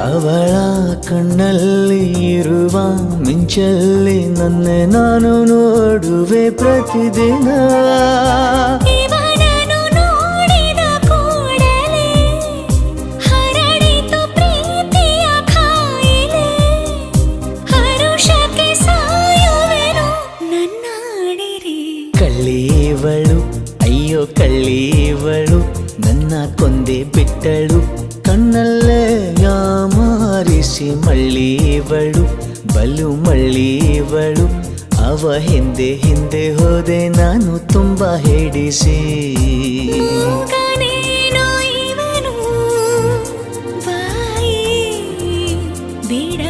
ಅವಳ ಕಣ್ಣಲ್ಲಿ ಇರುವ ಮಿಂಚಲ್ಲಿ ನನ್ನ ನಾನು ನೋಡುವೆ ಪ್ರತಿದಿನ. ಇವನನ್ನು ನೋಡಿದ ಕೂಡಲೇ ಹರಡಿತು ಪ್ರೀತಿಯ ಕಾಯಿಲೆ. ಹರುಷಕ್ಕೆ ಸಾಯುವೆನು ನನ್ನಾಡಿರಿ. ಕಳ್ಳೀವಳು ಅಯ್ಯೋ ಕಳ್ಳೀವಳು ನನ್ನ ಕೊಂದೆ ಬಿಟ್ಟಳು. ಕಣ್ಣಲ್ಲೇ ಯಾಮಾರಿಸಿ ಮಳ್ಳೀವಳು ಬಲು ಮಳ್ಳೀವಳು. ಅವ ಹಿಂದೆ ಹಿಂದೆ ಹೋದೆ ನಾನು ತುಂಬ ಹಿಡಿಸಿ. ಮೂಗನೇನೋ ಇವನು ಬಾಯಿ ಬಿಡ